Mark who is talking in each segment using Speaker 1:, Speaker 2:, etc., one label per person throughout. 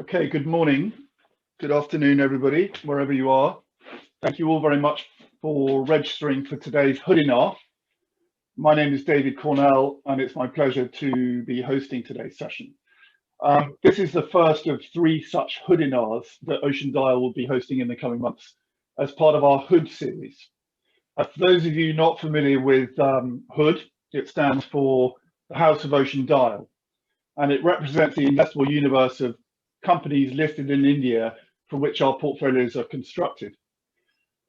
Speaker 1: Okay, good morning, good afternoon, everybody, wherever you are. Thank you all very much for registering for today's HOODinar. My name is David Cornell, and it's my pleasure to be hosting today's session. This is the first of 3 such HOODinars that Ocean Dial will be hosting in the coming months as part of our HOOD series. For those of you not familiar with HOOD, it stands for the House of Ocean Dial, and it represents the investable universe of companies listed in India from which our portfolios are constructed.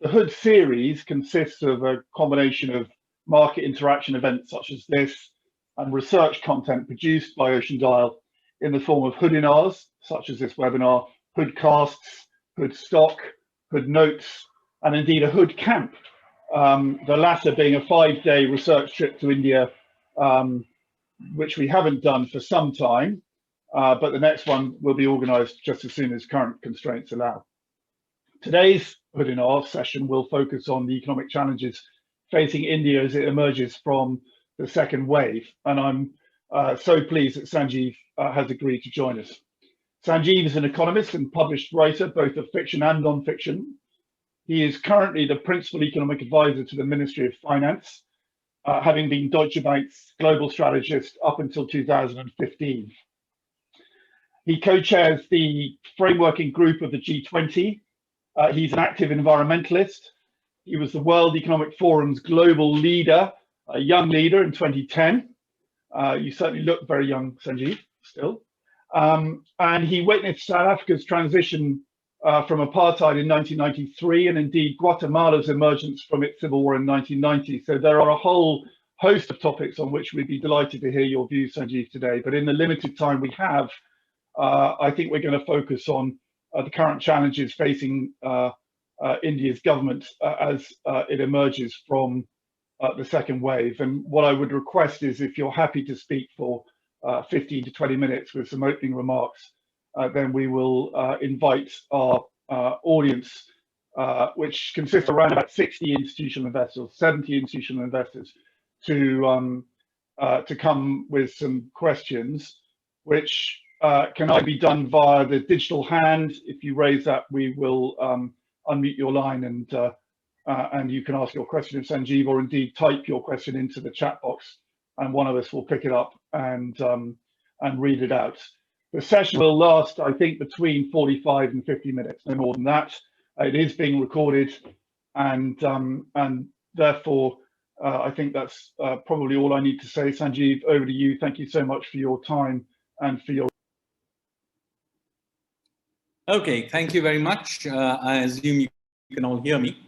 Speaker 1: The HOOD series consists of a combination of market interaction events such as this and research content produced by Ocean Dial in the form of HOODinars, such as this webinar, HOODcasts, HOOD stock, HOOD notes, and indeed a HOOD camp, the latter being a 5-day research trip to India, which we haven't done for some time, but the next one will be organised just as soon as current constraints allow. Today's HOODinar session will focus on the economic challenges facing India as it emerges from the second wave, and I'm so pleased that Sanjeev has agreed to join us. Sanjeev is an economist and published writer, both of fiction and non-fiction. He is currently the principal economic advisor to the Ministry of Finance, having been Deutsche Bank's global strategist up until 2015. He co-chairs the frameworking group of the G20. He's an active environmentalist. He was the World Economic Forum's global leader, a young leader in 2010. You certainly look very young, Sanjeev, still. And he witnessed South Africa's transition from apartheid in 1993, and indeed Guatemala's emergence from its civil war in 1990. So there are a whole host of topics on which we'd be delighted to hear your views, Sanjeev, today. But in the limited time we have, I think we're going to focus on the current challenges facing India's government as it emerges from the second wave. And what I would request is, if you're happy to speak for 15 to 20 minutes with some opening remarks, then we will invite our audience, which consists of around about 60 institutional investors, 70 institutional investors, to come with some questions, which can either be done via the digital hand. If you raise that, we will unmute your line and you can ask your question of Sanjeev, or indeed type your question into the chat box, and one of us will pick it up and read it out. The session will last, I think, between 45 and 50 minutes, no more than that. It is being recorded, and therefore, I think that's probably all I need to say. Sanjeev, over to you. Thank you so much for your time and for your...
Speaker 2: Okay, thank you very much. I assume you can all hear me.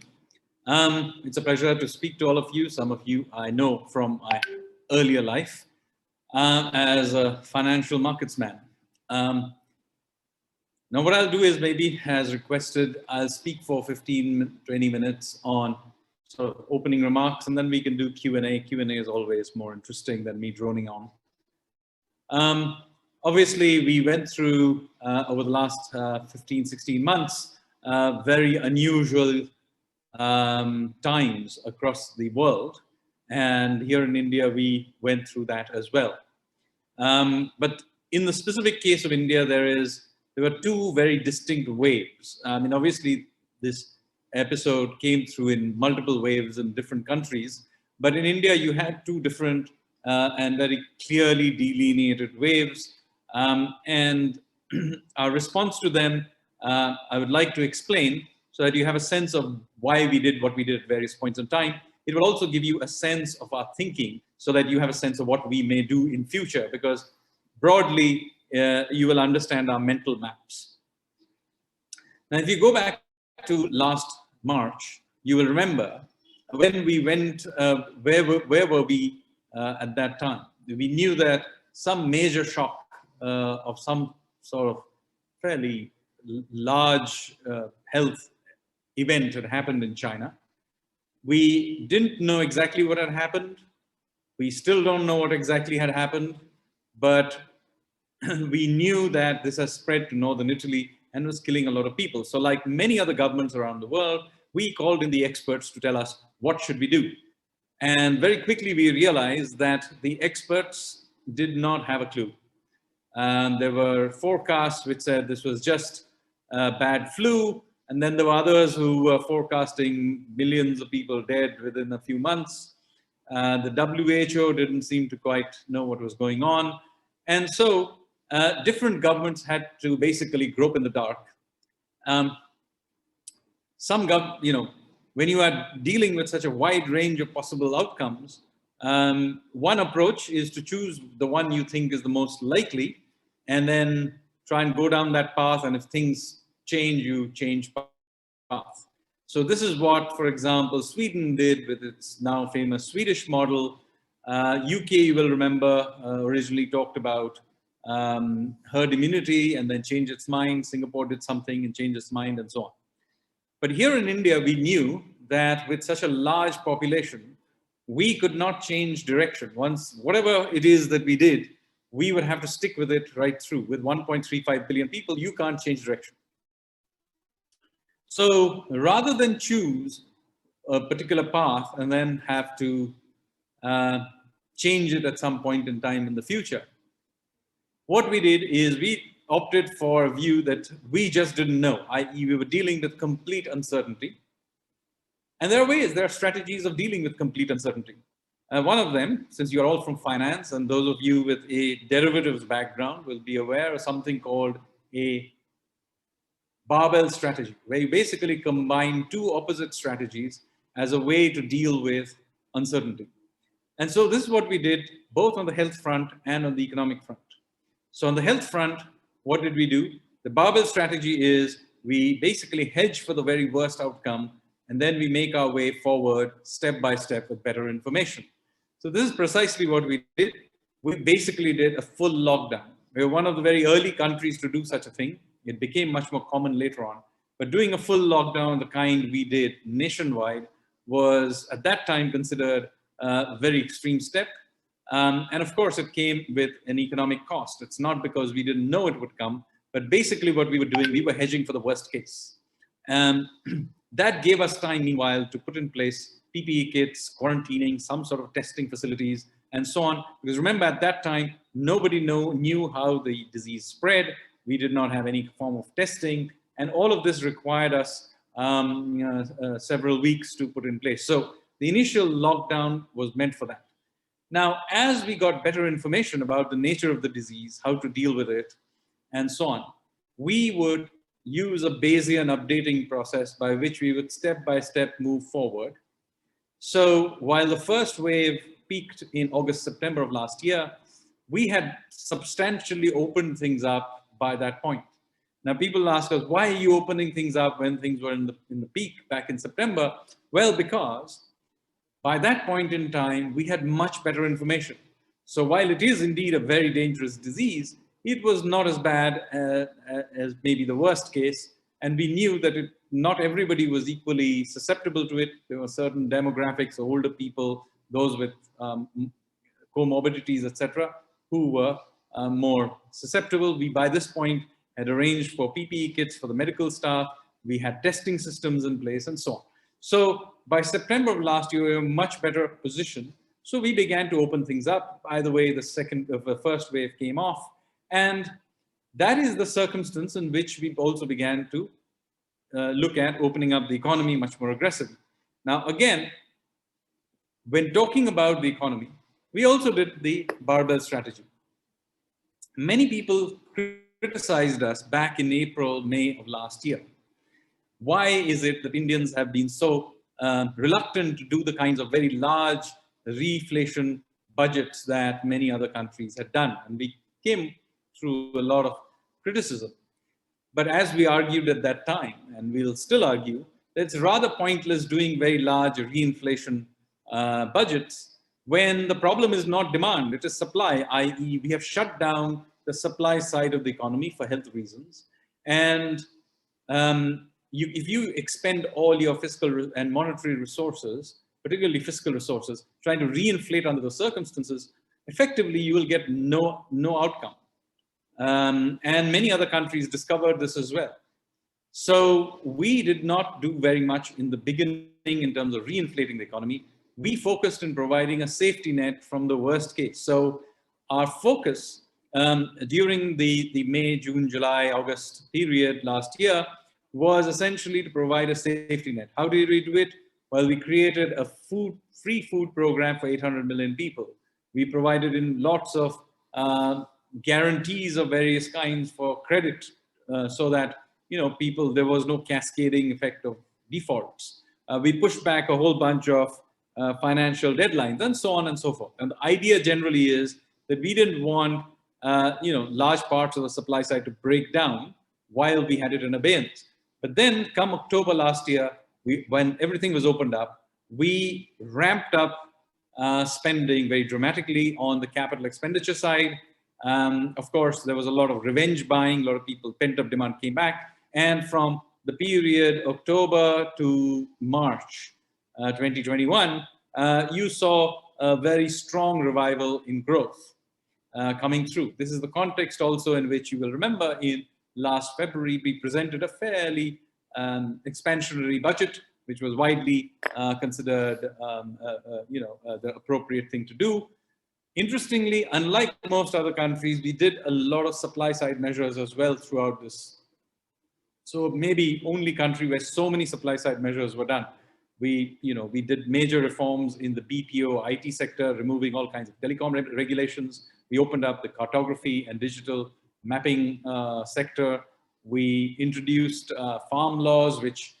Speaker 2: It's a pleasure to speak to all of you. Some of you I know from my earlier life as a financial markets man. Now what I'll do is, maybe as requested, I'll speak for 15, 20 minutes on sort of opening remarks, and then we can do Q&A. Q&A is always more interesting than me droning on. Obviously, we went through, over the last 15, 16 months, very unusual times across the world. And here in India, we went through that as well. But in the specific case of India, there were 2 very distinct waves. I mean, obviously, this episode came through in multiple waves in different countries. But in India, you had 2 different and very clearly delineated waves. And our response to them, I would like to explain so that you have a sense of why we did what we did at various points in time. It will also give you a sense of our thinking so that you have a sense of what we may do in future, because broadly, you will understand our mental maps. Now, if you go back to last March, you will remember when we went, where were we at that time? We knew that some major shock of some sort of fairly large health event had happened in China. We didn't know exactly what had happened. We still don't know what exactly had happened, but we knew that this has spread to northern Italy and was killing a lot of people. So like many other governments around the world, we called in the experts to tell us what should we do. And very quickly we realized that the experts did not have a clue. There were forecasts which said this was just bad flu. And then there were others who were forecasting millions of people dead within a few months. The WHO didn't seem to quite know what was going on. And so different governments had to basically grope in the dark. When you are dealing with such a wide range of possible outcomes, one approach is to choose the one you think is the most likely, and then try and go down that path. And if things change, you change path. So this is what, for example, Sweden did with its now famous Swedish model. UK, you will remember, originally talked about herd immunity and then changed its mind. Singapore did something and changed its mind, and so on. But here in India, we knew that with such a large population, we could not change direction. Once, whatever it is that we did, we would have to stick with it right through. With 1.35 billion people, you can't change direction. So rather than choose a particular path and then have to change it at some point in time in the future, what we did is we opted for a view that we just didn't know, i.e. we were dealing with complete uncertainty. And there are strategies of dealing with complete uncertainty. One of them, since you're all from finance, and those of you with a derivatives background will be aware of something called a barbell strategy, where you basically combine two opposite strategies as a way to deal with uncertainty. And so this is what we did both on the health front and on the economic front. So on the health front, what did we do? The barbell strategy is we basically hedge for the very worst outcome, and then we make our way forward step by step with better information. So this is precisely what we did. We basically did a full lockdown. We were one of the very early countries to do such a thing. It became much more common later on. But doing a full lockdown, the kind we did nationwide, was at that time considered a very extreme step. And of course, it came with an economic cost. It's not because we didn't know it would come, but basically what we were doing, we were hedging for the worst case. That gave us time, meanwhile, to put in place PPE kits, quarantining, some sort of testing facilities, and so on. Because remember, at that time, nobody knew how the disease spread. We did not have any form of testing. And all of this required us several weeks to put in place. So the initial lockdown was meant for that. Now, as we got better information about the nature of the disease, how to deal with it, and so on, we would use a Bayesian updating process by which we would step by step move forward. So while the first wave peaked in August, September of last year, we had substantially opened things up by that point. Now, people ask us, why are you opening things up when things were in the peak back in September? Well, because by that point in time, we had much better information. So while it is indeed a very dangerous disease, it was not as bad as maybe the worst case. And we knew that not everybody was equally susceptible to it. There were certain demographics, older people, those with comorbidities, etc., who were more susceptible. We, by this point, had arranged for PPE kits for the medical staff. We had testing systems in place and so on. So by September of last year, we were in a much better position. So we began to open things up. Either way, the first wave came off. And that is the circumstance in which we also began to look at opening up the economy much more aggressively. Now, again, when talking about the economy, we also did the barbell strategy. Many people criticized us back in April, May of last year. Why is it that Indians have been so reluctant to do the kinds of very large reflation budgets that many other countries had done? And we came through a lot of criticism. But as we argued at that time, and we'll still argue, it's rather pointless doing very large reinflation budgets when the problem is not demand, it is supply, i.e. we have shut down the supply side of the economy for health reasons. And if you expend all your fiscal and monetary resources, particularly fiscal resources, trying to reinflate under those circumstances, effectively you will get no outcome. And many other countries discovered this as well. So we did not do very much in the beginning in terms of reinflating the economy. We focused in providing a safety net from the worst case. So our focus during the May, June, July, August period last year was essentially to provide a safety net. How did we do it? Well, we created a free food program for 800 million people. We provided in lots of guarantees of various kinds for credit so that, people, there was no cascading effect of defaults. We pushed back a whole bunch of financial deadlines and so on and so forth. And the idea generally is that we didn't want, large parts of the supply side to break down while we had it in abeyance. But then come October last year, when everything was opened up, we ramped up spending very dramatically on the capital expenditure side. Of course, there was a lot of revenge buying, a lot of people, pent-up demand came back. And from the period October to March 2021, you saw a very strong revival in growth coming through. This is the context also in which you will remember in last February, we presented a fairly expansionary budget, which was widely considered, the appropriate thing to do. Interestingly, unlike most other countries, we did a lot of supply side measures as well throughout this. So maybe only country where so many supply side measures were done. We did major reforms in the BPO IT sector, removing all kinds of telecom regulations. We opened up the cartography and digital mapping sector. We introduced farm laws, which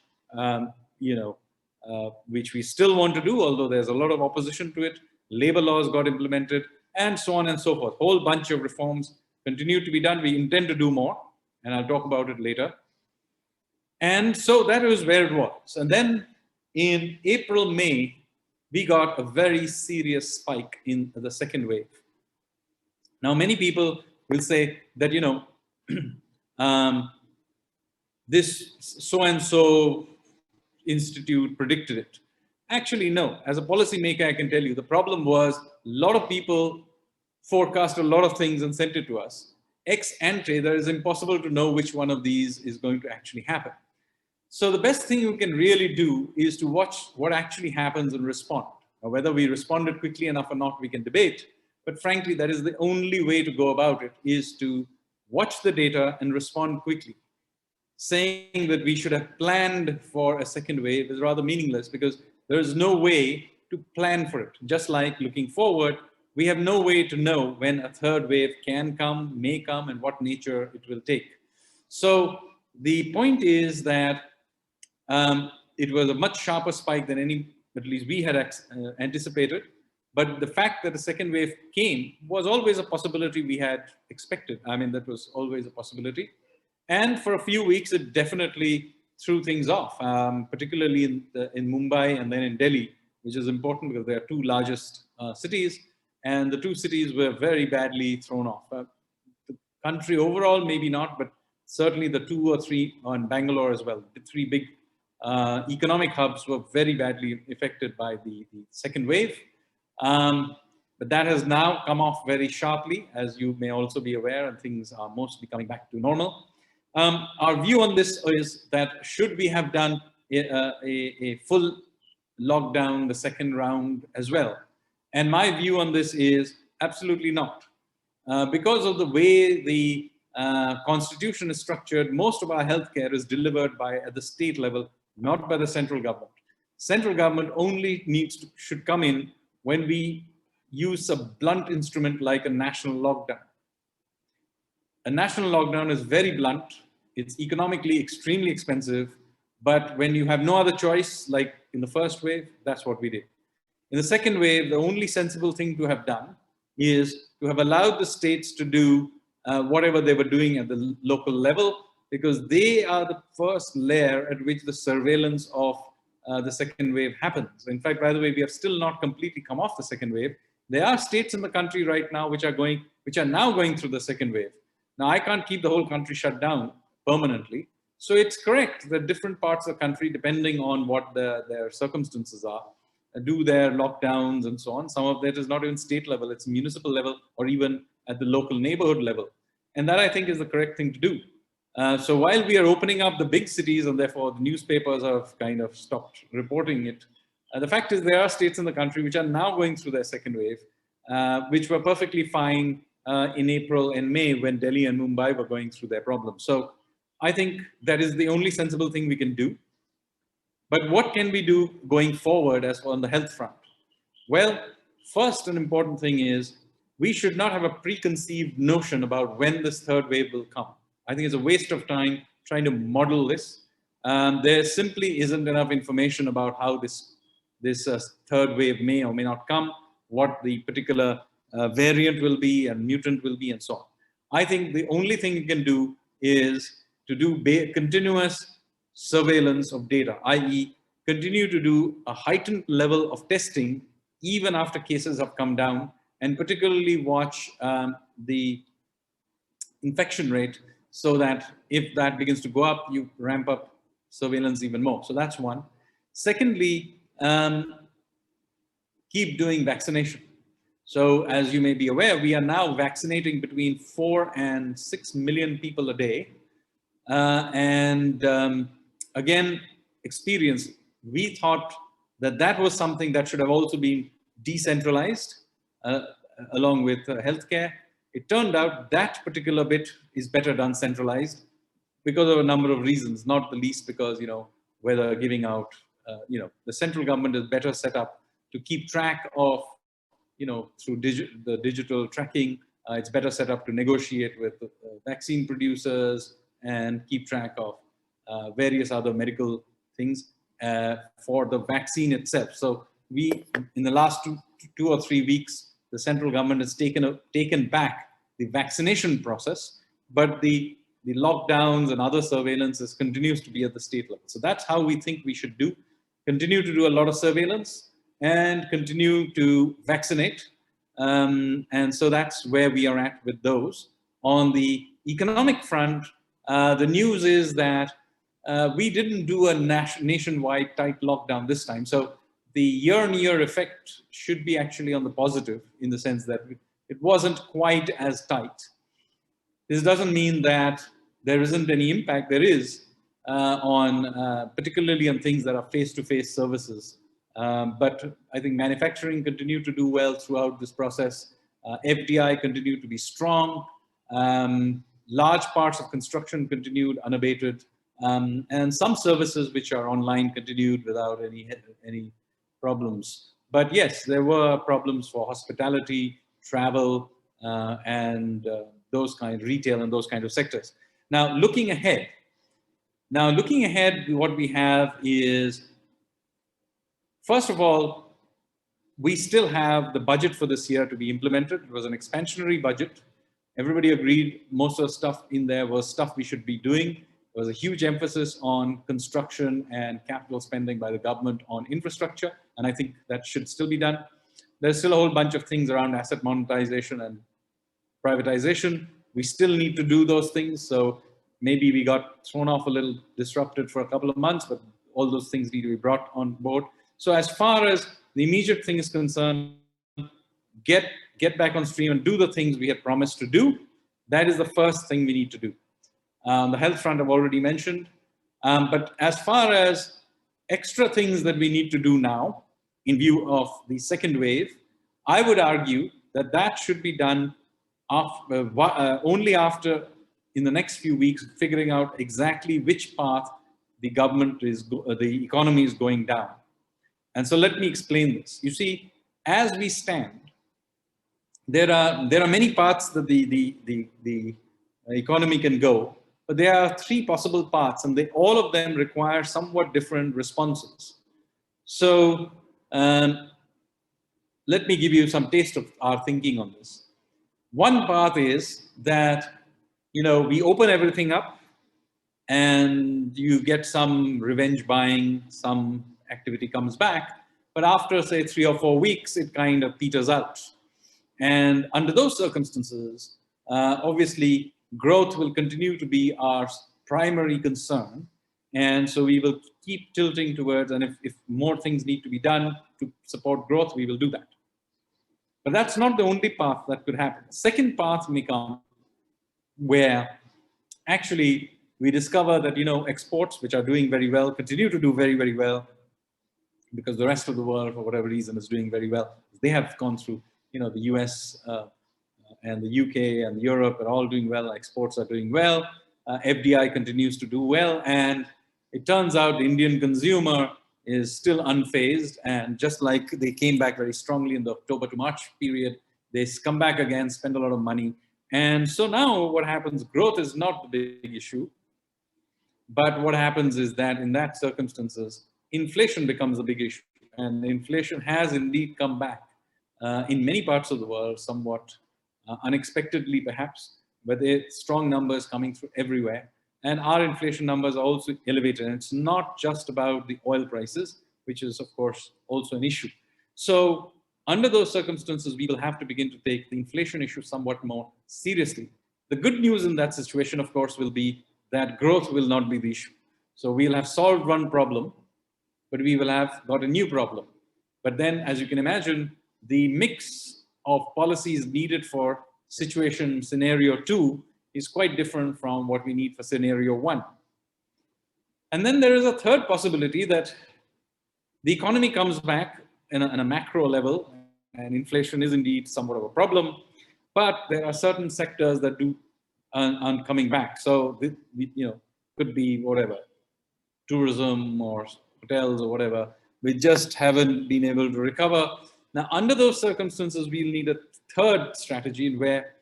Speaker 2: we still want to do, although there's a lot of opposition to it. Labor laws got implemented, and so on and so forth. Whole bunch of reforms continue to be done. We intend to do more, and I'll talk about it later. And so that was where it was. And then in April, May, we got a very serious spike in the second wave. Now, many people will say that, this so-and-so institute predicted it. Actually, no. As a policymaker, I can tell you the problem was a lot of people forecast a lot of things and sent it to us. Ex ante, there is impossible to know which one of these is going to actually happen. So the best thing you can really do is to watch what actually happens and respond. Now, whether we responded quickly enough or not, we can debate. But frankly, that is the only way to go about it, is to watch the data and respond quickly. Saying that we should have planned for a second wave is rather meaningless, because there is no way to plan for it. Just like looking forward, we have no way to know when a third wave can come, may come, and what nature it will take. So the point is that it was a much sharper spike than at least we had anticipated. But the fact that the second wave came was always a possibility we had expected. I mean, that was always a possibility. And for a few weeks, it definitely threw things off, particularly in Mumbai and then in Delhi, which is important because they are two largest cities. And the two cities were very badly thrown off. The country overall, maybe not, but certainly the two or three, on Bangalore as well, the three big economic hubs were very badly affected by the second wave. But that has now come off very sharply, as you may also be aware, and things are mostly coming back to normal. Our view on this is that should we have done a full lockdown, the second round as well? And my view on this is absolutely not. Because of the way the constitution is structured, most of our healthcare is delivered at the state level, not by the central government. Central government only should come in when we use a blunt instrument like a national lockdown. A national lockdown is very blunt. It's economically extremely expensive. But when you have no other choice, like in the first wave, that's what we did. In the second wave, the only sensible thing to have done is to have allowed the states to do whatever they were doing at the local level, because they are the first layer at which the surveillance of the second wave happens. In fact, by the way, we have still not completely come off the second wave. There are states in the country right now which are now going through the second wave. Now, I can't keep the whole country shut down permanently. So it's correct that different parts of the country, depending on what their circumstances are, do their lockdowns and so on. Some of that is not even state level, it's municipal level or even at the local neighborhood level. And that, I think, is the correct thing to do. So while we are opening up the big cities and therefore the newspapers have kind of stopped reporting it, the fact is there are states in the country which are now going through their second wave, which were perfectly fine in April and May when Delhi and Mumbai were going through their problems. So I think that is the only sensible thing we can do. But what can we do going forward as on the health front? Well, first, an important thing is we should not have a preconceived notion about when this third wave will come. I think it's a waste of time trying to model this. There simply isn't enough information about how this third wave may or may not come, what the particular variant will be and mutant will be, and so on. I think the only thing you can do is to do continuous surveillance of data, i.e., continue to do a heightened level of testing even after cases have come down, and particularly watch the infection rate so that if that begins to go up, you ramp up surveillance even more. So that's one. Secondly, keep doing vaccination. So as you may be aware, we are now vaccinating between 4 and 6 million people a day. Again, experience, we thought that that was something that should have also been decentralized along with healthcare. It turned out that particular bit is better done centralized because of a number of reasons, not the least because, whether giving out, the central government is better set up to keep track of, through the digital tracking. It's better set up to negotiate with vaccine producers and keep track of various other medical things for the vaccine itself. So we, in the last two or 3 weeks, the central government has taken back the vaccination process, but the lockdowns and other surveillances continues to be at the state level. So that's how we think we should do. Continue to do a lot of surveillance and continue to vaccinate. And so that's where we are at with those. On the economic front, the news is that we didn't do a nationwide tight lockdown this time. So the year-on-year effect should be actually on the positive in the sense that it wasn't quite as tight. This doesn't mean that there isn't any impact. There is particularly on things that are face-to-face services. But I think manufacturing continued to do well throughout this process. FDI continued to be strong. Large parts of construction continued unabated. And some services which are online continued without any problems. But yes, there were problems for hospitality, travel, and retail and those kind of sectors. Now, looking ahead, what we have is, first of all, we still have the budget for this year to be implemented. It was an expansionary budget. Everybody agreed most of the stuff in there was stuff we should be doing. There was a huge emphasis on construction and capital spending by the government on infrastructure, and I think that should still be done. There's still a whole bunch of things around asset monetization and privatization. We still need to do those things, so maybe we got thrown off a little, disrupted for a couple of months, but all those things need to be brought on board. So as far as the immediate thing is concerned, get back on stream and do the things we had promised to do. That is the first thing we need to do. The health front I've already mentioned. But as far as extra things that we need to do now in view of the second wave, I would argue that that should be done only after, in the next few weeks, figuring out exactly which path the economy is going down. And so let me explain this. You see, as we stand, there are many paths that the economy can go, but there are 3 possible paths, and all of them require somewhat different responses. So let me give you some taste of our thinking on this. One path is that, we open everything up and you get some revenge buying, some activity comes back, but after say 3 or 4 weeks, it kind of peters out. And under those circumstances, obviously, growth will continue to be our primary concern. And so we will keep tilting towards, and if more things need to be done to support growth, we will do that. But that's not the only path that could happen. The second path may come where actually we discover that, exports, which are doing very well, continue to do very, very well because the rest of the world, for whatever reason, is doing very well. They have gone through, the US and the UK and Europe are all doing well. Exports are doing well. FDI continues to do well. And it turns out the Indian consumer is still unfazed. And just like they came back very strongly in the October to March period, they come back again, spend a lot of money. And so now what happens, growth is not the big issue. But what happens is that in that circumstances, inflation becomes a big issue. And inflation has indeed come back in many parts of the world, somewhat unexpectedly perhaps, but there are strong numbers coming through everywhere. And our inflation numbers are also elevated. And it's not just about the oil prices, which is, of course, also an issue. So under those circumstances, we will have to begin to take the inflation issue somewhat more seriously. The good news in that situation, of course, will be that growth will not be the issue. So we'll have solved one problem, but we will have got a new problem. But then, as you can imagine, the mix of policies needed for situation scenario 2 is quite different from what we need for scenario 1. And then there is a third possibility that the economy comes back in a macro level, and inflation is indeed somewhat of a problem, but there are certain sectors that aren't coming back. So, could be whatever, tourism or hotels or whatever. We just haven't been able to recover. Now, under those circumstances, we'll need a third strategy where,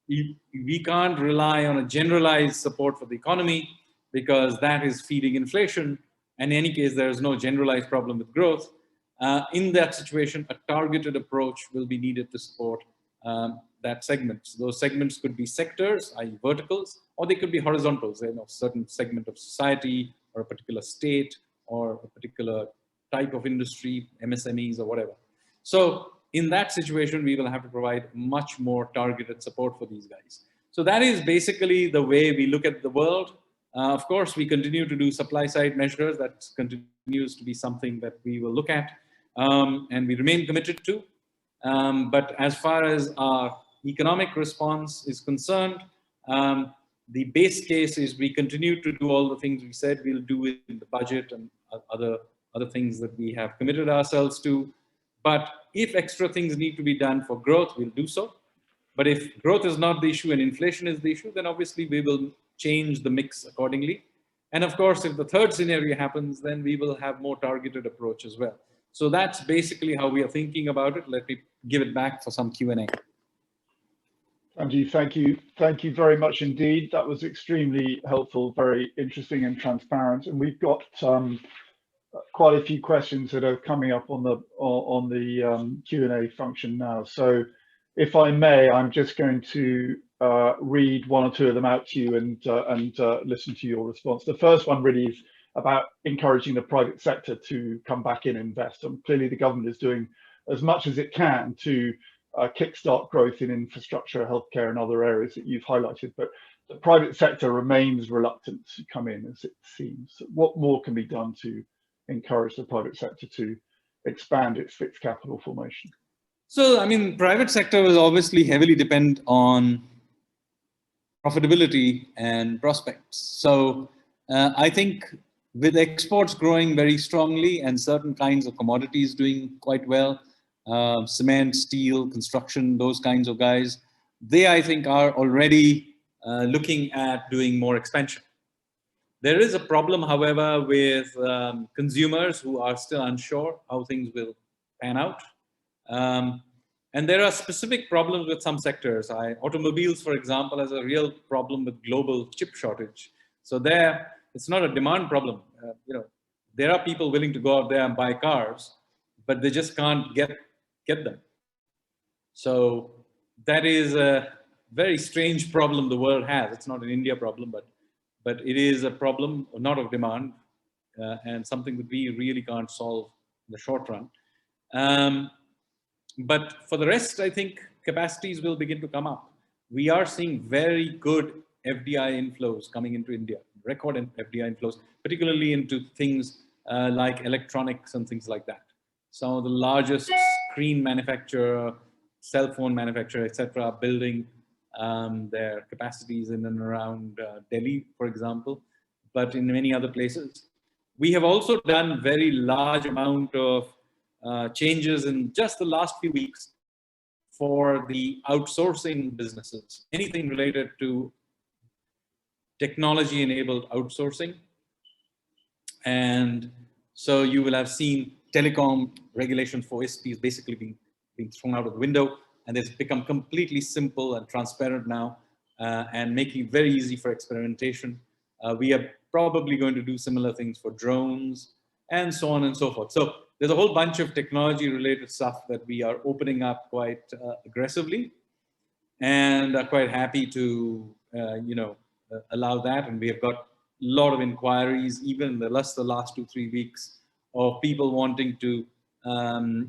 Speaker 2: we can't rely on a generalized support for the economy because that is feeding inflation. And in any case, there is no generalized problem with growth. In that situation, a targeted approach will be needed to support that segment. So those segments could be sectors, i.e. verticals, or they could be horizontals, certain segment of society or a particular state or a particular type of industry, MSMEs or whatever. So in that situation, we will have to provide much more targeted support for these guys. So that is basically the way we look at the world. Of course, we continue to do supply side measures. That continues to be something that we will look at and we remain committed to. But as far as our economic response is concerned, the base case is we continue to do all the things we said we'll do in the budget and other things that we have committed ourselves to. But if extra things need to be done for growth, we'll do so. But if growth is not the issue and inflation is the issue, then obviously we will change the mix accordingly. And of course, if the third scenario happens, then we will have more targeted approach as well. So that's basically how we are thinking about it. Let me give it back for some Q&A.
Speaker 1: Sanjeev, thank you. Thank you very much indeed. That was extremely helpful, very interesting and transparent. And we've got quite a few questions that are coming up on the Q&A function now. So if I may, I'm just going to read one or two of them out to you and listen to your response. The first one really is about encouraging the private sector to come back in and invest. And clearly the government is doing as much as it can to kickstart growth in infrastructure, healthcare and other areas that you've highlighted, but the private sector remains reluctant to come in, as it seems. What more can be done to encourage the private sector to expand its fixed capital formation?
Speaker 2: So, I mean, private sector will obviously heavily depend on profitability and prospects. So I think with exports growing very strongly and certain kinds of commodities doing quite well, cement, steel, construction, those kinds of guys, they, I think, are already looking at doing more expansion. There is a problem, however, with consumers who are still unsure how things will pan out. And there are specific problems with some sectors. Automobiles, for example, has a real problem with global chip shortage. So there, it's not a demand problem. There are people willing to go out there and buy cars, but they just can't get them. So that is a very strange problem the world has. It's not an India problem, but it is a problem not of demand and something that we really can't solve in the short run. But for the rest, I think capacities will begin to come up. We are seeing very good FDI inflows coming into India, record FDI inflows, particularly into things like electronics and things like that. Some of the largest screen manufacturer, cell phone manufacturer, etc., are building their capacities in and around Delhi, for example, but in many other places. We have also done very large amount of changes in just the last few weeks for the outsourcing businesses, anything related to technology-enabled outsourcing. And so you will have seen telecom regulations for ISPs basically being thrown out of the window, and it's become completely simple and transparent now, and making it very easy for experimentation. We are probably going to do similar things for drones and so on and so forth. So there's a whole bunch of technology-related stuff that we are opening up quite aggressively, and are quite happy to allow that. And we have got a lot of inquiries, even in the last 2-3 weeks, of people wanting to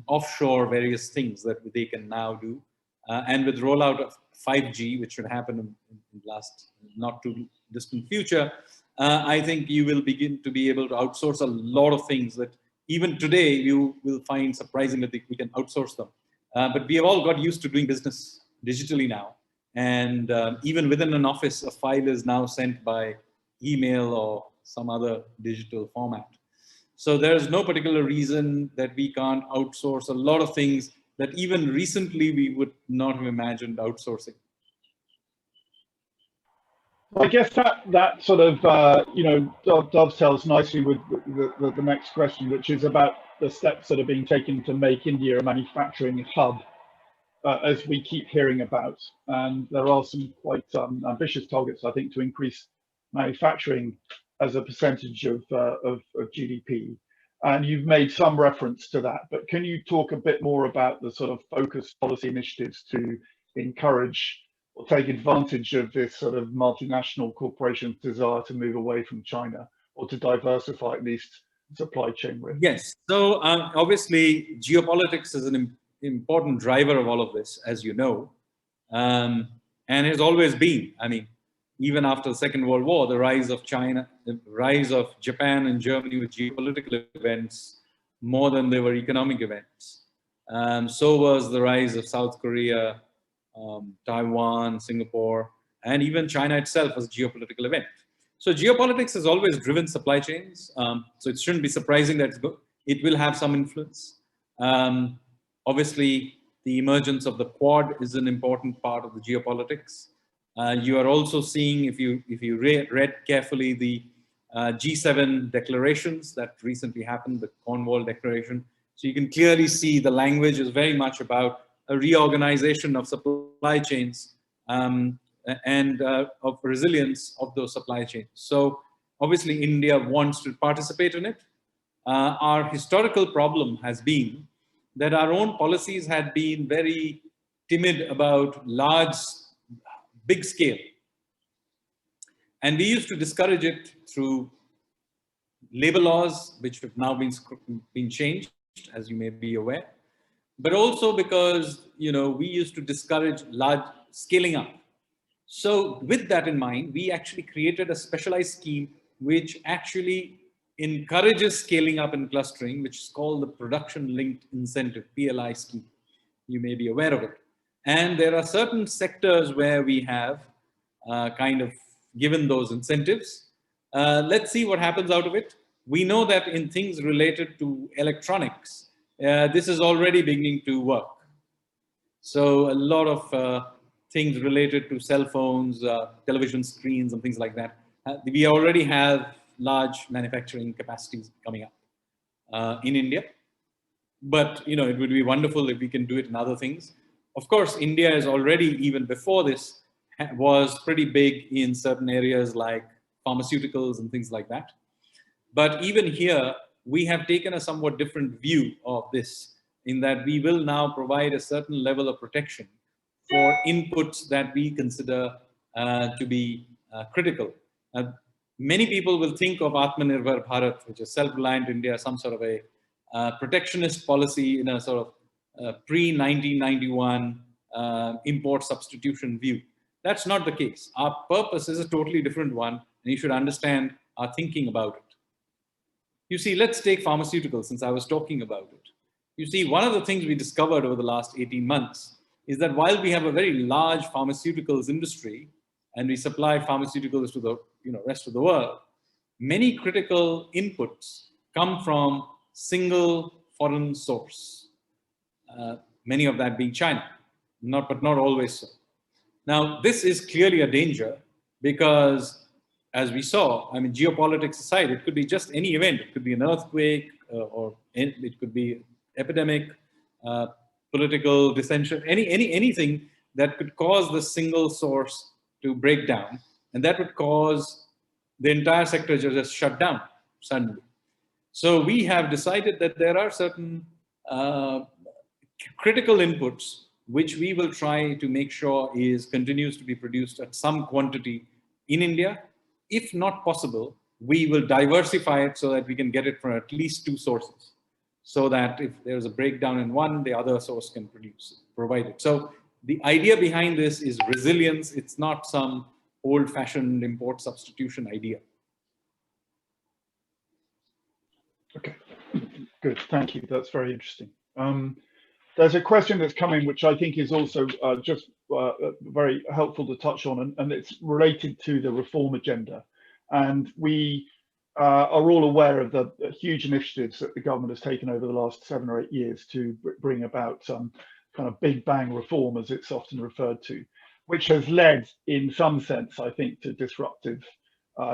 Speaker 2: offshore various things that they can now do. And with rollout of 5G, which should happen in the last not too distant future, I think you will begin to be able to outsource a lot of things that even today you will find surprising that we can outsource them. But we have all got used to doing business digitally now. And even within an office, a file is now sent by email or some other digital format. So there's no particular reason that we can't outsource a lot of things that even recently we would not have imagined outsourcing.
Speaker 1: I guess that sort of dovetails nicely with the next question, which is about the steps that are being taken to make India a manufacturing hub, as we keep hearing about. And there are some quite ambitious targets, I think, to increase manufacturing as a percentage of GDP. And you've made some reference to that, but can you talk a bit more about the sort of focused policy initiatives to encourage or take advantage of this sort of multinational corporation's desire to move away from China, or to diversify at least supply chain risk?
Speaker 2: Yes. So obviously, geopolitics is an important driver of all of this, as you know, and has always been. I mean, even after the Second World War, the rise of China, the rise of Japan and Germany were geopolitical events more than they were economic events. So was the rise of South Korea, Taiwan, Singapore, and even China itself was a geopolitical event. So geopolitics has always driven supply chains. So it shouldn't be surprising that it will have some influence. Obviously, the emergence of the Quad is an important part of the geopolitics. You are also seeing, if you read carefully the G7 declarations that recently happened, the Cornwall Declaration. So you can clearly see the language is very much about a reorganization of supply chains and of resilience of those supply chains. So obviously India wants to participate in it. Our historical problem has been that our own policies had been very timid about big scale. And we used to discourage it through labor laws, which have now been changed, as you may be aware. But also because, we used to discourage large scaling up. So with that in mind, we actually created a specialized scheme which actually encourages scaling up and clustering, which is called the Production Linked Incentive, PLI scheme. You may be aware of it. And there are certain sectors where we have kind of given those incentives. Let's see what happens out of it. We know that in things related to electronics, this is already beginning to work. So a lot of things related to cell phones, television screens and things like that. We already have large manufacturing capacities coming up in India. But, it would be wonderful if we can do it in other things. Of course, India is already, even before this, was pretty big in certain areas like pharmaceuticals and things like that. But even here, we have taken a somewhat different view of this, in that we will now provide a certain level of protection for inputs that we consider to be critical. Many people will think of Atmanirbhar Bharat, which is self-reliant India, some sort of a protectionist policy in a sort of pre-1991 import substitution view. That's not the case. Our purpose is a totally different one, and you should understand our thinking about it. You see, let's take pharmaceuticals, since I was talking about it. You see, one of the things we discovered over the last 18 months is that while we have a very large pharmaceuticals industry, and we supply pharmaceuticals to the rest of the world, many critical inputs come from single foreign source, many of that being China. but not always so. Now, this is clearly a danger because, as we saw, I mean, geopolitics aside, it could be just any event. It could be an earthquake, or it could be epidemic, uh, political dissension, anything that could cause the single source to break down, and that would cause the entire sector to just shut down suddenly. So we have decided that there are certain critical inputs which we will try to make sure continues to be produced at some quantity in India. If not possible, we will diversify it so that we can get it from at least two sources, so that if there's a breakdown in one, the other source can provide it. So the idea behind this is resilience. It's not some old-fashioned import substitution idea.
Speaker 1: Okay, good. Thank you. That's very interesting. There's a question that's coming, which I think is also just very helpful to touch on, and it's related to the reform agenda. And we are all aware of the huge initiatives that the government has taken over the last 7 or 8 years to bring about some kind of big bang reform, as it's often referred to, which has led, in some sense, I think, to disruptive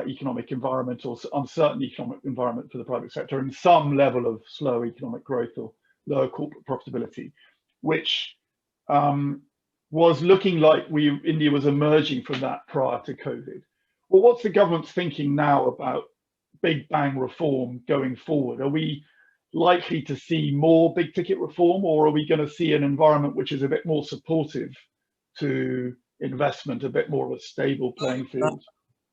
Speaker 1: economic environment or uncertain economic environment for the private sector, and some level of slow economic growth or lower corporate profitability, which was looking like India was emerging from that prior to COVID. Well, what's the government's thinking now about big bang reform going forward? Are we likely to see more big ticket reform, or are we going to see an environment which is a bit more supportive to investment, a bit more of a stable playing field?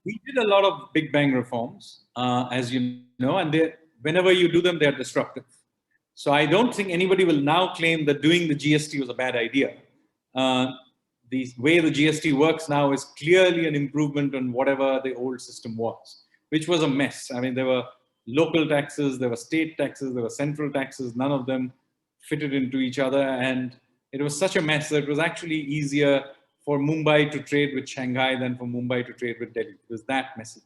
Speaker 2: We did a lot of big bang reforms, as you know, and whenever you do them, they're disruptive. So I don't think anybody will now claim that doing the GST was a bad idea. The way the GST works now is clearly an improvement on whatever the old system was, which was a mess. I mean, there were local taxes, there were state taxes, there were central taxes, none of them fitted into each other. And it was such a mess that it was actually easier for Mumbai to trade with Shanghai than for Mumbai to trade with Delhi. It was that messy.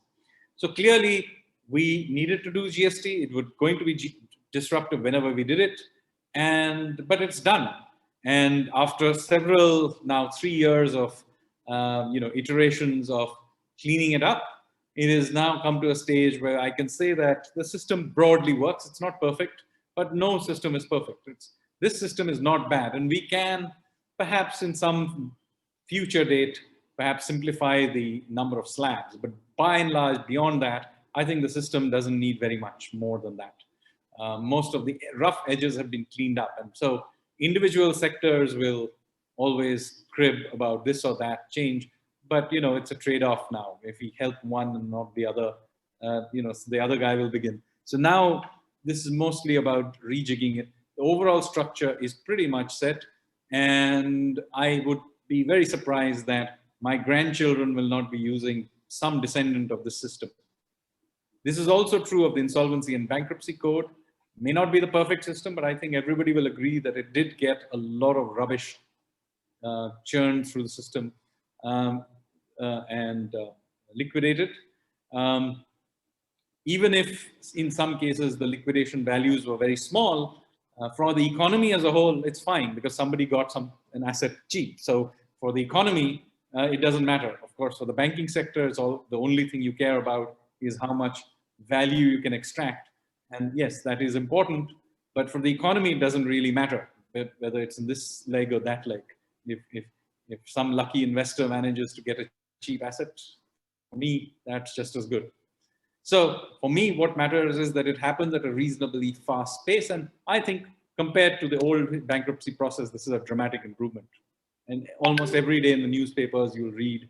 Speaker 2: So clearly, we needed to do GST. It was going to be disruptive whenever we did it, but it's done. And after now 3 years of iterations of cleaning it up, it has now come to a stage where I can say that the system broadly works. It's not perfect, but no system is perfect. This system is not bad, and we can perhaps in some future date perhaps simplify the number of slabs. But by and large, beyond that, I think the system doesn't need very much more than that. Most of the rough edges have been cleaned up. And so individual sectors will always crib about this or that change. But, it's a trade-off now. If we help one and not the other, the other guy will begin. So now this is mostly about rejigging it. The overall structure is pretty much set. And I would be very surprised that my grandchildren will not be using some descendant of this system. This is also true of the Insolvency and Bankruptcy Code. May not be the perfect system, but I think everybody will agree that it did get a lot of rubbish churned through the system and liquidated. Even if in some cases the liquidation values were very small, for the economy as a whole, it's fine because somebody got an asset cheap. So for the economy, it doesn't matter. Of course, for the banking sector, the only thing you care about is how much value you can extract. And yes, that is important, but for the economy, it doesn't really matter whether it's in this leg or that leg. If some lucky investor manages to get a cheap asset, for me, that's just as good. So for me, what matters is that it happens at a reasonably fast pace. And I think compared to the old bankruptcy process, this is a dramatic improvement. And almost every day in the newspapers, you'll read,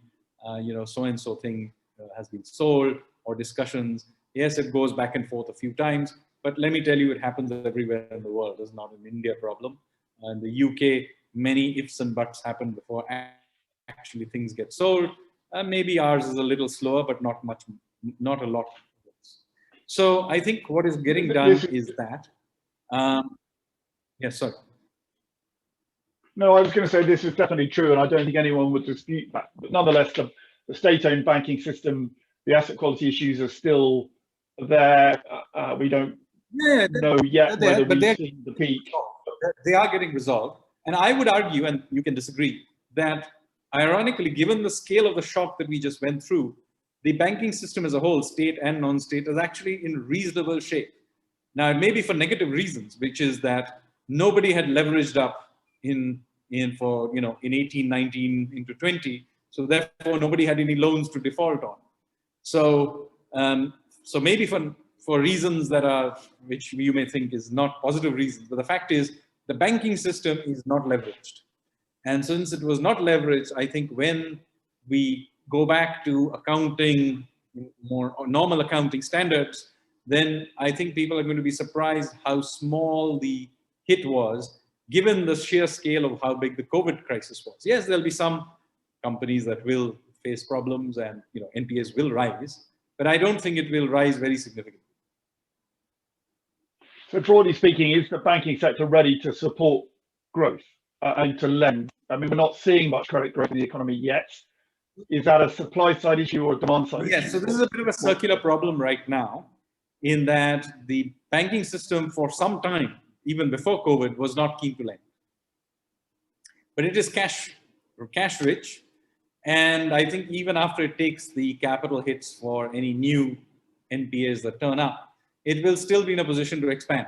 Speaker 2: so-and-so thing has been sold, or discussions. Yes, it goes back and forth a few times, but let me tell you, it happens everywhere in the world. It's not an India problem. In the UK, many ifs and buts happen before actually things get sold. Maybe ours is a little slower, but not a lot. So I think what is getting done is that. Yes, sorry.
Speaker 1: No, I was going to say this is definitely true, and I don't think anyone would dispute that. But nonetheless, the state-owned banking system, the asset quality issues are still there. We don't know yet whether we've seen the peak.
Speaker 2: They are getting resolved. And I would argue, and you can disagree, that ironically, given the scale of the shock that we just went through, the banking system as a whole, state and non-state, is actually in reasonable shape. Now, it may be for negative reasons, which is that nobody had leveraged up in 18, 19 into 20. So therefore, nobody had any loans to default on. So, so maybe for reasons that are, which you may think is not positive reasons, but the fact is the banking system is not leveraged. And since it was not leveraged, I think when we go back to accounting, more normal accounting standards, then I think people are going to be surprised how small the hit was, given the sheer scale of how big the COVID crisis was. Yes, there'll be some companies that will face problems and NPAs will rise, but I don't think it will rise very significantly.
Speaker 1: So broadly speaking, is the banking sector ready to support growth and to lend? I mean, we're not seeing much credit growth in the economy yet. Is that a supply side issue or a demand side issue?
Speaker 2: Yes, so this is a bit of a circular problem right now, in that the banking system for some time, even before COVID, was not keen to lend. But it is cash rich. And I think even after it takes the capital hits for any new NPAs that turn up, it will still be in a position to expand.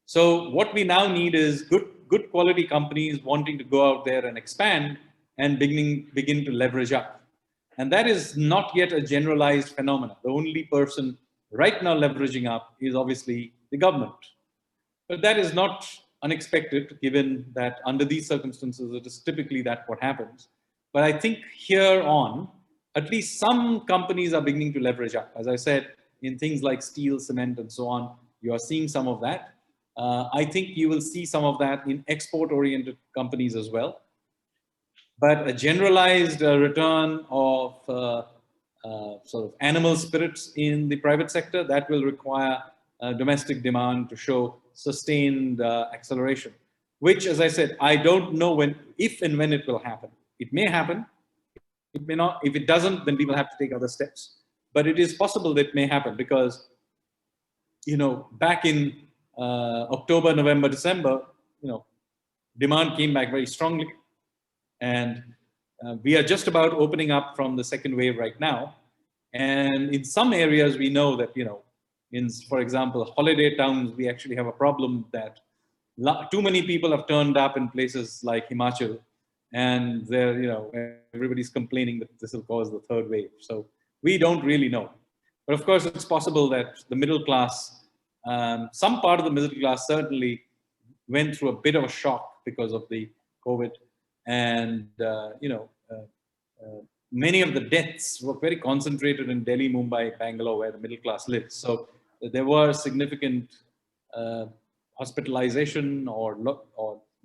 Speaker 2: So what we now need is good quality companies wanting to go out there and expand and begin to leverage up. And that is not yet a generalized phenomenon. The only person right now leveraging up is obviously the government. But that is not unexpected, given that under these circumstances, it is typically that what happens. But I think here on, at least some companies are beginning to leverage up. As I said, in things like steel, cement, and so on, you are seeing some of that. I think you will see some of that in export-oriented companies as well. But a generalized return of sort of animal spirits in the private sector, that will require domestic demand to show sustained acceleration, which, as I said, I don't know if and when it will happen. It may happen, it may not. If it doesn't, then we will have to take other steps. But it is possible that it may happen because, back in October, November, December, demand came back very strongly. And we are just about opening up from the second wave right now. And in some areas, we know that, for example, holiday towns, we actually have a problem that too many people have turned up in places like Himachal. And everybody's complaining that this will cause the third wave. So we don't really know. But of course, it's possible that the middle class, some part of the middle class certainly went through a bit of a shock because of the COVID. And, many of the deaths were very concentrated in Delhi, Mumbai, Bangalore, where the middle class lives. So there were significant hospitalization or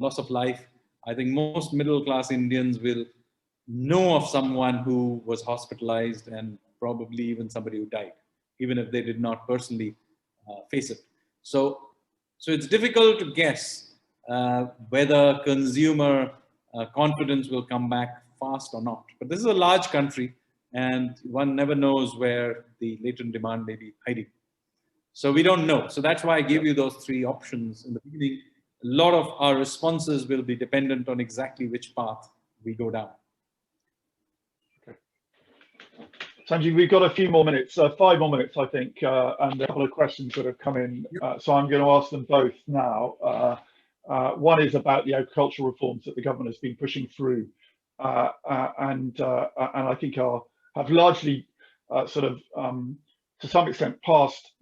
Speaker 2: loss of life. I think most middle-class Indians will know of someone who was hospitalized and probably even somebody who died, even if they did not personally face it. So it's difficult to guess whether consumer confidence will come back fast or not. But this is a large country, and one never knows where the latent demand may be hiding. So we don't know. So that's why I gave you those three options in the beginning. A lot of our responses will be dependent on exactly which path we go down.
Speaker 1: Okay. Sanjeev, we've got a few more minutes, 5 more minutes, I think, and a couple of questions that have come in. So I'm going to ask them both now. One is about the agricultural reforms that the government has been pushing through, and I think have largely to some extent passed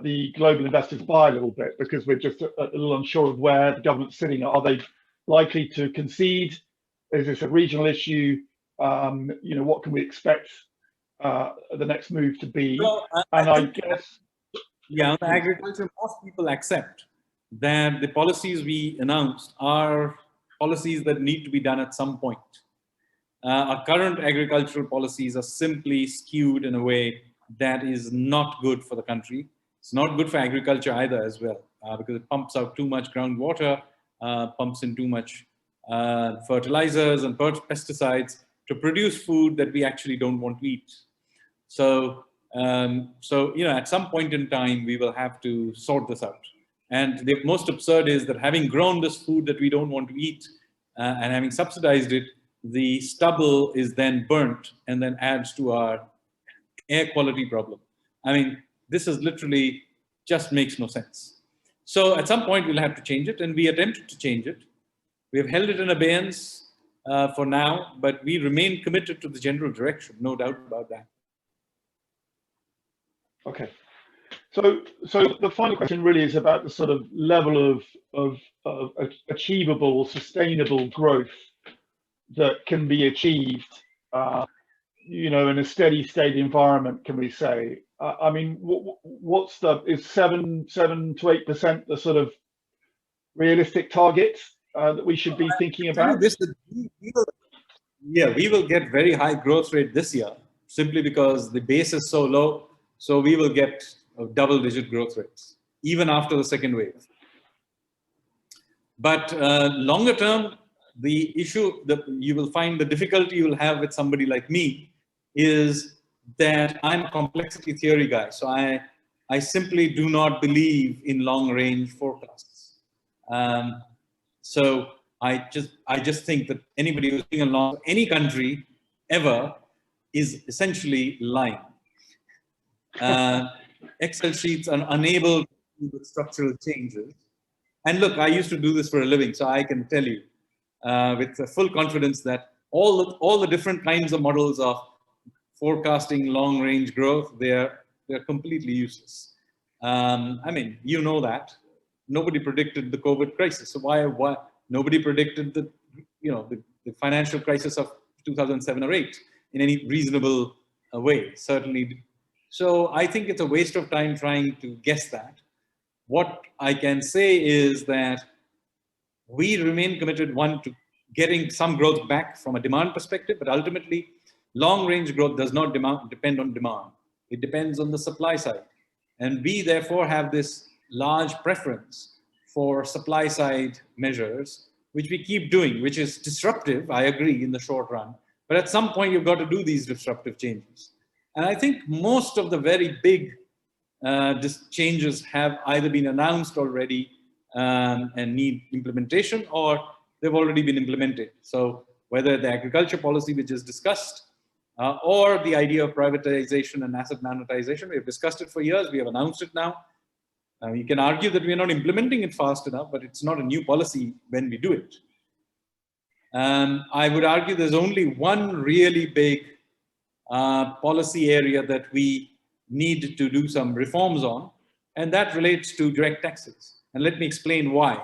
Speaker 1: the global investors by a little bit, because we're just a little unsure of where the government's sitting. Are they likely to concede? Is this a regional issue? What can we expect the next move to be?
Speaker 2: Well, I guess, on agriculture, most people accept that the policies we announced are policies that need to be done at some point. Our current agricultural policies are simply skewed in a way that is not good for the country. It's not good for agriculture either as well, because it pumps out too much groundwater, pumps in too much fertilizers and pesticides to produce food that we actually don't want to eat. So at some point in time, we will have to sort this out. And the most absurd is that having grown this food that we don't want to eat and having subsidized it, the stubble is then burnt and then adds to our air quality problem. I mean, this is literally just makes no sense. So at some point we'll have to change it, and we attempted to change it. We have held it in abeyance for now, but we remain committed to the general direction, no doubt about that.
Speaker 1: Okay. So the final question really is about the sort of level of achievable, sustainable growth that can be achieved, you know, in a steady state environment, can we say? I mean, what's is 7 to 8% the sort of realistic target that we should be thinking about?
Speaker 2: We will get very high growth rate this year simply because the base is so low. So we will get double-digit growth rates even after the second wave. But longer term, the issue that you will find, the difficulty you will have with somebody like me is that I'm a complexity theory guy. So I simply do not believe in long-range forecasts. So I just think that anybody who's looking along any country ever is essentially lying. Excel sheets are unable to do the structural changes. And look, I used to do this for a living, so I can tell you with full confidence that all the different kinds of models of forecasting long-range growth, they're completely useless. I mean, you know that. Nobody predicted the COVID crisis. So why nobody predicted the financial crisis of 2007 or 8 in any reasonable way? Certainly. So I think it's a waste of time trying to guess that. What I can say is that we remain committed, one, to getting some growth back from a demand perspective, but ultimately, long-range growth does not depend on demand. It depends on the supply side. And we therefore have this large preference for supply side measures, which we keep doing, which is disruptive, I agree, in the short run. But at some point, you've got to do these disruptive changes. And I think most of the very big changes have either been announced already and need implementation, or they've already been implemented. So whether the agriculture policy, which is discussed, or the idea of privatization and asset monetization, we've discussed it for years, we have announced it now. You can argue that we're not implementing it fast enough, but it's not a new policy when we do it. I would argue there's only one really big policy area that we need to do some reforms on, and that relates to direct taxes. And let me explain why.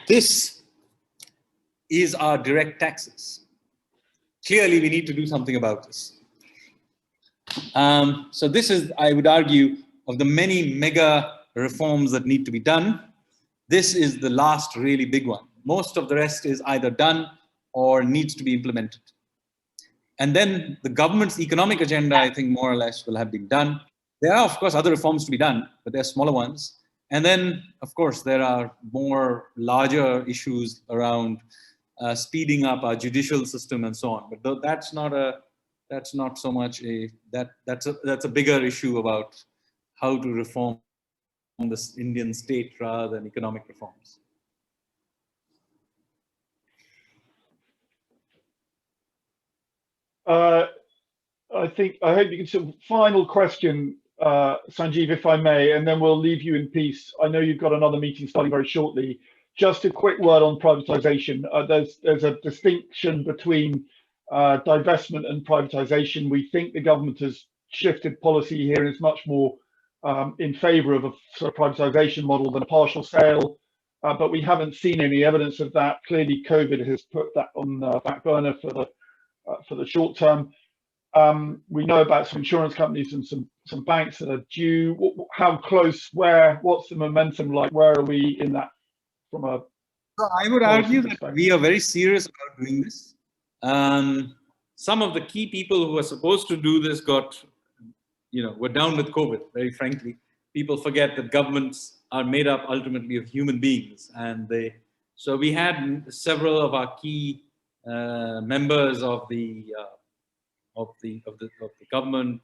Speaker 2: This is our direct taxes. Clearly, we need to do something about this. So this is, I would argue, of the many mega reforms that need to be done, this is the last really big one. Most of the rest is either done or needs to be implemented. And then the government's economic agenda, I think, more or less will have been done. There are, of course, other reforms to be done, but they're smaller ones. And then, of course, there are more larger issues around speeding up our judicial system and so on. But that's not so much that's a bigger issue about how to reform this Indian state rather than economic reforms.
Speaker 1: I hope you can sort of final question, Sanjeev, if I may, and then we'll leave you in peace. I know you've got another meeting starting very shortly. Just a quick word on privatization. There's a distinction between divestment and privatization. We think the government has shifted policy here and is much more in favor of a sort of privatization model than a partial sale. But we haven't seen any evidence of that. Clearly, COVID has put that on the back burner for the short term. We know about some insurance companies and some banks that are due. How close? What's the momentum like? Where are we in that? From a
Speaker 2: so I would argue that we are very serious about doing this. Some of the key people who are supposed to do this were down with COVID. Very frankly, people forget that governments are made up ultimately of human beings, and so we had several of our key members of the of the government,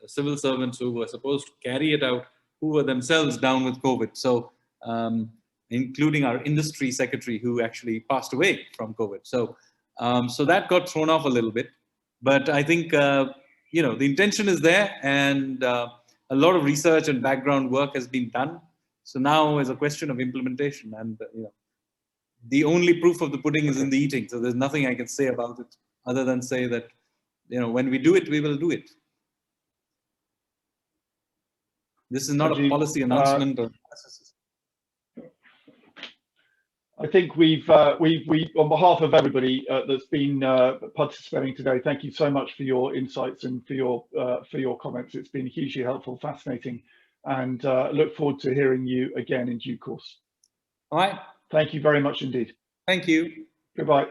Speaker 2: civil servants who were supposed to carry it out, who were themselves down with COVID. So, including our industry secretary, who actually passed away from COVID. So, so that got thrown off a little bit. But I think you know, the intention is there, and a lot of research and background work has been done. So now is a question of implementation, and you know, the only proof of the pudding is in the eating. So there's nothing I can say about it other than say that, you know, when we do it, we will do it. This is not a policy announcement or
Speaker 1: I think we've on behalf of everybody that's been participating today, thank you so much for your insights and for your comments. It's been hugely helpful, fascinating, and look forward to hearing you again in due course.
Speaker 2: All right.
Speaker 1: Thank you very much indeed.
Speaker 2: Thank you.
Speaker 1: Goodbye.